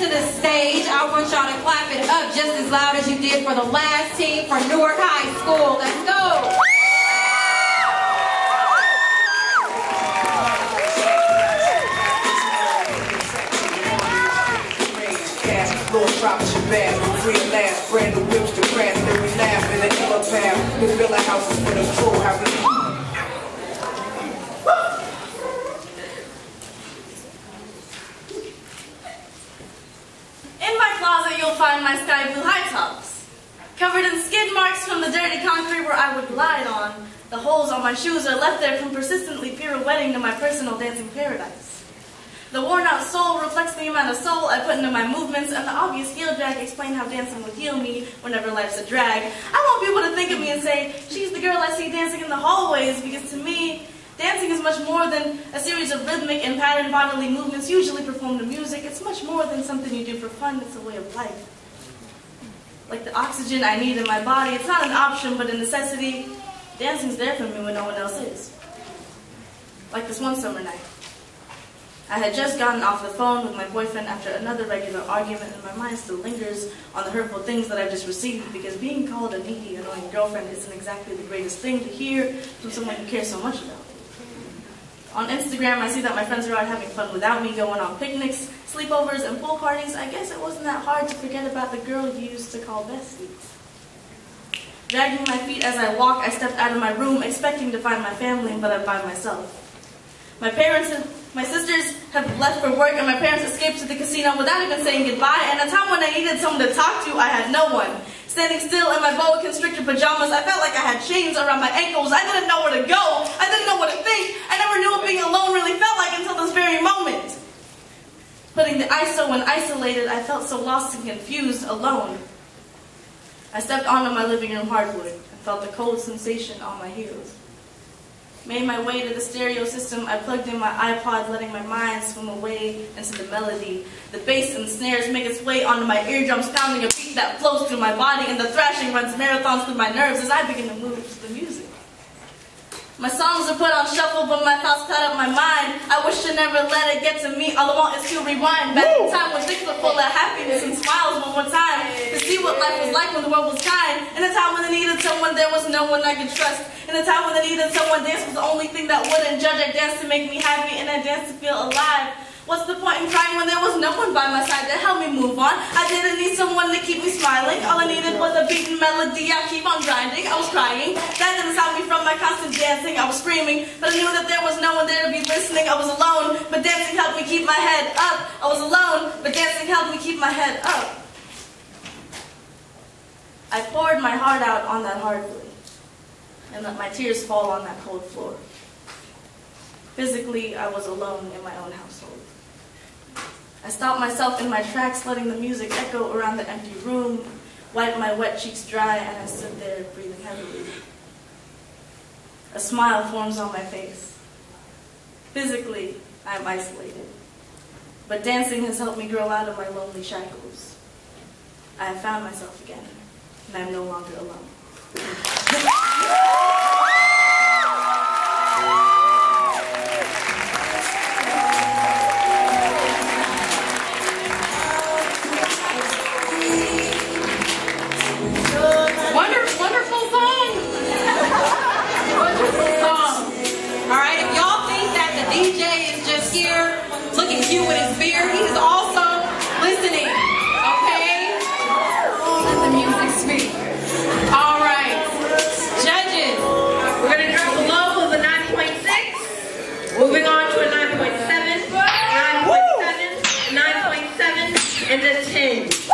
to the stage. I want y'all to clap it up just as loud as you did for the last team for Newark High School. Let's go. Lord, drop your bath, free and laugh, brand new whips to crash, then we laugh in the killer path. We fill our houses for the crew, how we In my closet, you'll find my sky blue high tops, covered in skid marks from the dirty concrete where I would glide on. The holes on my shoes are left there from persistently pirouetting to my personal dancing paradise. The worn-out sole reflects the amount of soul I put into my movements, and the obvious heel drag explain how dancing will heal me whenever life's a drag. I want people to think of me and say, she's the girl I see dancing in the hallways, because to me, dancing is much more than a series of rhythmic and patterned bodily movements usually performed to music. It's much more than something you do for fun. It's a way of life. Like the oxygen I need in my body, it's not an option, but a necessity. Dancing's there for me when no one else is. Like this one summer night. I had just gotten off the phone with my boyfriend after another regular argument, and my mind still lingers on the hurtful things that I've just received, because being called a needy, annoying girlfriend isn't exactly the greatest thing to hear from someone you care so much about. On Instagram, I see that my friends are out having fun without me, going on picnics, sleepovers, and pool parties. I guess it wasn't that hard to forget about the girl you used to call bestie. Dragging my feet as I walk, I stepped out of my room, expecting to find my family, but I'm by myself. My sisters have left for work, and my parents escaped to the casino without even saying goodbye, and at a time when I needed someone to talk to, I had no one. Standing still in my boa constrictor pajamas, I felt like I had chains around my ankles. I didn't know where to go. I didn't know what to think. I never knew what being alone really felt like until this very moment. Putting the ISO in isolated, I felt so lost and confused, alone. I stepped onto my living room hardwood and felt the cold sensation on my heels. Made my way to the stereo system, I plugged in my iPod, letting my mind swim away into the melody. The bass and snares make its way onto my eardrums, pounding a beat that flows through my body, and the thrashing runs marathons through my nerves as I begin to move to the music. My songs are put on shuffle, but my thoughts cloud up my mind. I wish to never let it get to me. All I want is to rewind back in time when things were full of happiness and smiles one more time, to see what life was like when the world was kind. In a time when I needed someone, there was no one I could trust. In a time when I needed someone, dance was the only thing that wouldn't judge. I danced to make me happy, and I danced to feel alive. What's the point in crying when there was no one by my side to help me move on? I didn't need someone to keep me smiling. All I needed was a beaten melody. I keep on grinding. I was crying. That didn't stop me from my constant dancing. I was screaming, but I knew that there was no one there to be listening. I was alone, but dancing helped me keep my head up. I was alone, but dancing helped me keep my head up. I poured my heart out on that hardwood and let my tears fall on that cold floor. Physically, I was alone in my own household. I stopped myself in my tracks, letting the music echo around the empty room, wiped my wet cheeks dry, and I stood there breathing heavily. A smile forms on my face. Physically, I am isolated, but dancing has helped me grow out of my lonely shackles. I have found myself again, and I am no longer alone. Wonderful song. Wonderful song. All right, if y'all think that the DJ is just here looking cute with his beard, he's also listening, okay? Let the music speak. All right, judges, we're going to drop the low of a 9.6, moving on to a 9.7, 9.7, 9.7, and then 10.